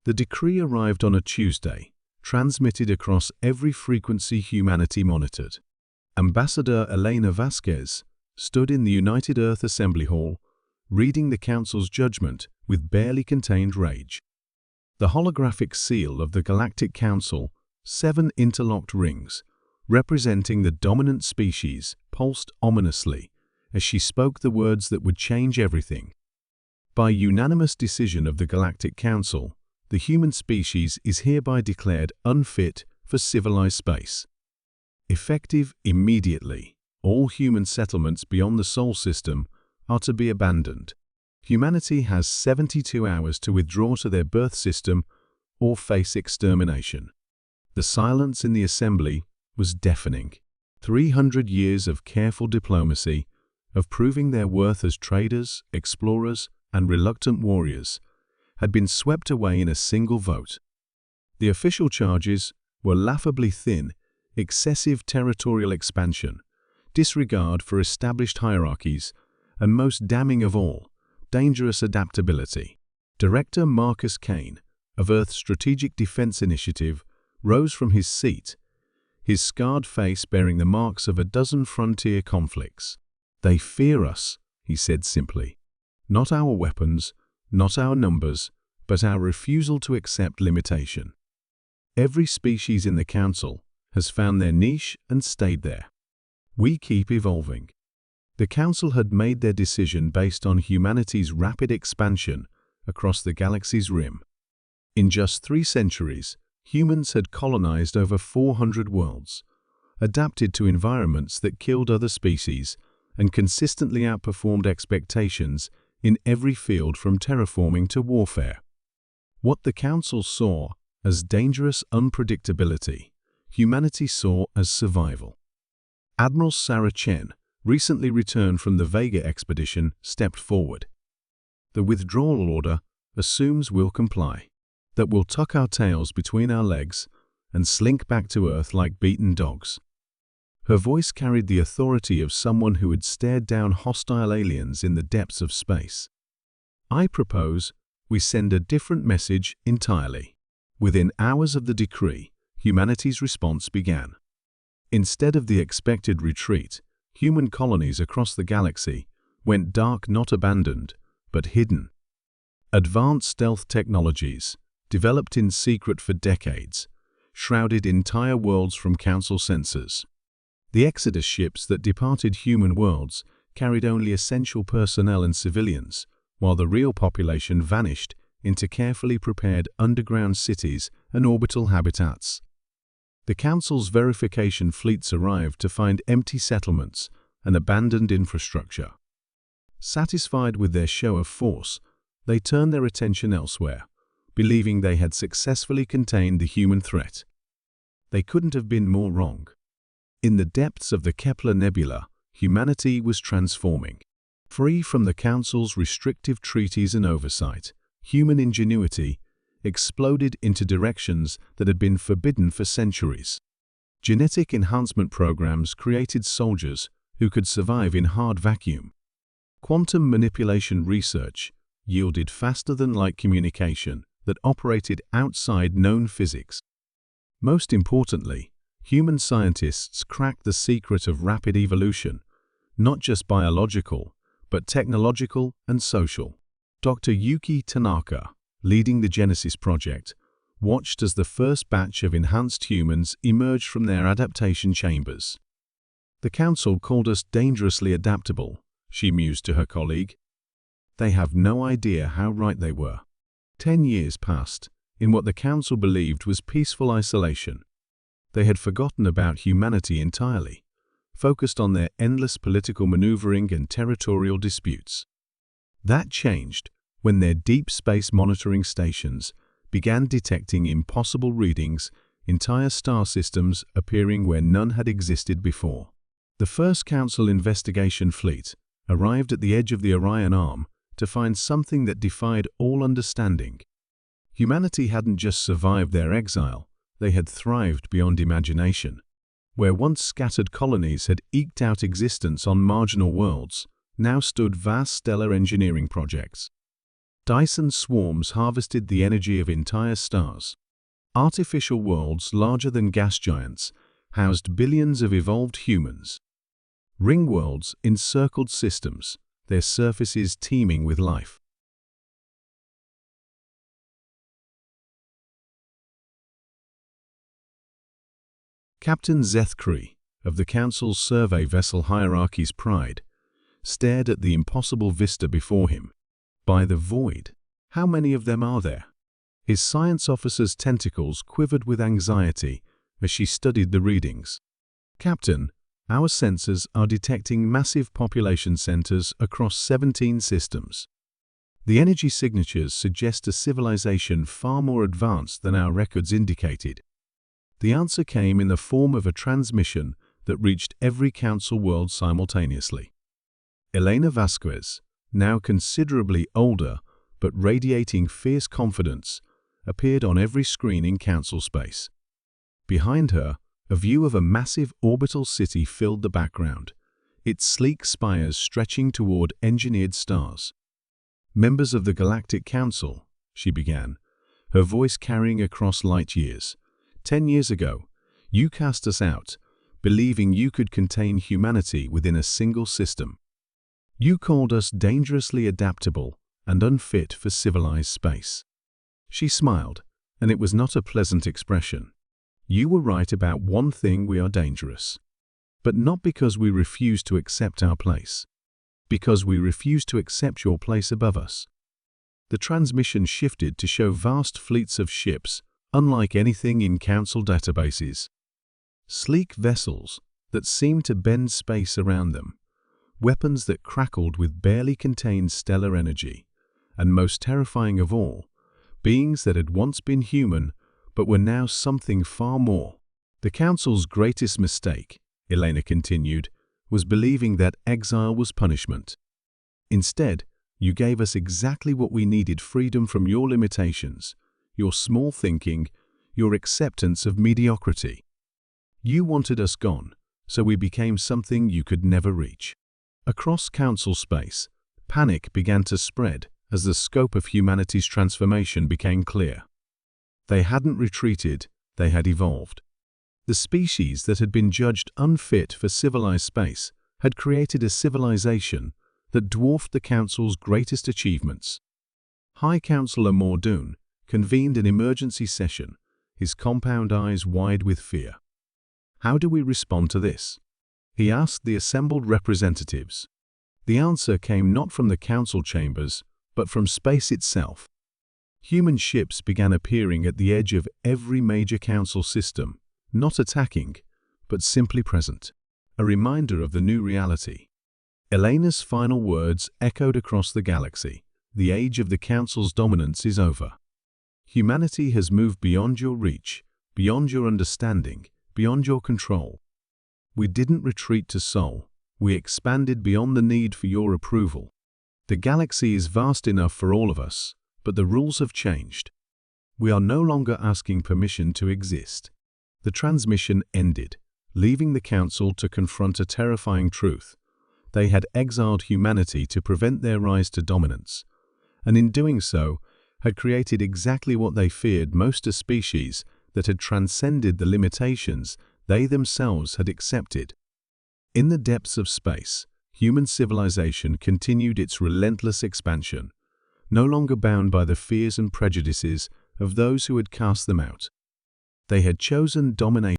The decree arrived on a Tuesday, transmitted across every frequency humanity monitored. Ambassador Elena Vasquez stood in the United Earth Assembly Hall, reading the Council's judgment with barely contained rage. The holographic seal of the Galactic Council, 7 interlocked rings, representing the dominant species, pulsed ominously as she spoke the words that would change everything. By unanimous decision of the Galactic Council, the human species is hereby declared unfit for civilized space. Effective immediately, all human settlements beyond the Sol system are to be abandoned. Humanity has 72 hours to withdraw to their birth system or face extermination. The silence in the assembly was deafening. 300 years of careful diplomacy, of proving their worth as traders, explorers, and reluctant warriors, had been swept away in a single vote. The official charges were laughably thin: excessive territorial expansion, disregard for established hierarchies, and most damning of all, dangerous adaptability. Director Marcus Kane, of Earth's Strategic Defense Initiative, rose from his seat, his scarred face bearing the marks of a dozen frontier conflicts. "They fear us," he said simply. "Not our weapons, not our numbers, but our refusal to accept limitation. Every species in the Council has found their niche and stayed there. We keep evolving." The Council had made their decision based on humanity's rapid expansion across the galaxy's rim. In just 3 centuries, humans had colonized over 400 worlds, adapted to environments that killed other species, and consistently outperformed expectations in every field from terraforming to warfare. What the Council saw as dangerous unpredictability, humanity saw as survival. Admiral Sarah Chen, recently returned from the Vega expedition, stepped forward. "The withdrawal order assumes we'll comply, that we'll tuck our tails between our legs and slink back to Earth like beaten dogs." Her voice carried the authority of someone who had stared down hostile aliens in the depths of space. "I propose we send a different message entirely." Within hours of the decree, humanity's response began. Instead of the expected retreat, human colonies across the galaxy went dark, not abandoned, but hidden. Advanced stealth technologies, developed in secret for decades, shrouded entire worlds from Council sensors. The Exodus ships that departed human worlds carried only essential personnel and civilians, while the real population vanished into carefully prepared underground cities and orbital habitats. The Council's verification fleets arrived to find empty settlements and abandoned infrastructure. Satisfied with their show of force, they turned their attention elsewhere, believing they had successfully contained the human threat. They couldn't have been more wrong. In the depths of the Kepler Nebula, humanity was transforming. Free from the Council's restrictive treaties and oversight, human ingenuity exploded into directions that had been forbidden for centuries. Genetic enhancement programs created soldiers who could survive in hard vacuum. Quantum manipulation research yielded faster-than-light communication that operated outside known physics. Most importantly, human scientists cracked the secret of rapid evolution, not just biological, but technological and social. Dr. Yuki Tanaka, leading the Genesis project, watched as the first batch of enhanced humans emerged from their adaptation chambers. "The Council called us dangerously adaptable," she mused to her colleague. "They have no idea how right they were." 10 years passed in what the Council believed was peaceful isolation. They had forgotten about humanity entirely, focused on their endless political maneuvering and territorial disputes. That changed when their deep space monitoring stations began detecting impossible readings, entire star systems appearing where none had existed before. The first Council investigation fleet arrived at the edge of the Orion Arm to find something that defied all understanding. Humanity hadn't just survived their exile, they had thrived beyond imagination. Where once scattered colonies had eked out existence on marginal worlds, now stood vast stellar engineering projects. Dyson swarms harvested the energy of entire stars. Artificial worlds larger than gas giants housed billions of evolved humans. Ring worlds encircled systems, their surfaces teeming with life. Captain Zethkri, of the Council's survey vessel Hierarchy's Pride, stared at the impossible vista before him. By the void, how many of them are there? His science officer's tentacles quivered with anxiety as she studied the readings. Captain, our sensors are detecting massive population centers across 17 systems. The energy signatures suggest a civilization far more advanced than our records indicated. The answer came in the form of a transmission that reached every Council world simultaneously. Elena Vasquez, now considerably older but radiating fierce confidence, appeared on every screen in Council space. Behind her, a view of a massive orbital city filled the background, its sleek spires stretching toward engineered stars. "Members of the Galactic Council," she began, her voice carrying across light years. 10 years ago, you cast us out, believing you could contain humanity within a single system. You called us dangerously adaptable and unfit for civilized space. She smiled, and it was not a pleasant expression. You were right about one thing: we are dangerous. But not because we refuse to accept our place. Because we refuse to accept your place above us. The transmission shifted to show vast fleets of ships, unlike anything in Council databases. Sleek vessels that seemed to bend space around them. Weapons that crackled with barely contained stellar energy. And most terrifying of all, beings that had once been human, but were now something far more. The Council's greatest mistake, Elena continued, was believing that exile was punishment. Instead, you gave us exactly what we needed: freedom from your limitations, your small thinking, your acceptance of mediocrity. You wanted us gone, so we became something you could never reach. Across Council space, panic began to spread as the scope of humanity's transformation became clear. They hadn't retreated, they had evolved. The species that had been judged unfit for civilized space had created a civilization that dwarfed the Council's greatest achievements. High Councillor Mordoon convened an emergency session, his compound eyes wide with fear. How do we respond to this? He asked the assembled representatives. The answer came not from the Council chambers, but from space itself. Human ships began appearing at the edge of every major Council system, not attacking, but simply present. A reminder of the new reality. Elena's final words echoed across the galaxy. The age of the Council's dominance is over. Humanity has moved beyond your reach, beyond your understanding, beyond your control. We didn't retreat to Sol, we expanded beyond the need for your approval. The galaxy is vast enough for all of us, but the rules have changed. We are no longer asking permission to exist. The transmission ended, leaving the Council to confront a terrifying truth. They had exiled humanity to prevent their rise to dominance, and in doing so, had created exactly what they feared most: a species that had transcended the limitations they themselves had accepted. In the depths of space, human civilization continued its relentless expansion, no longer bound by the fears and prejudices of those who had cast them out. They had chosen domination.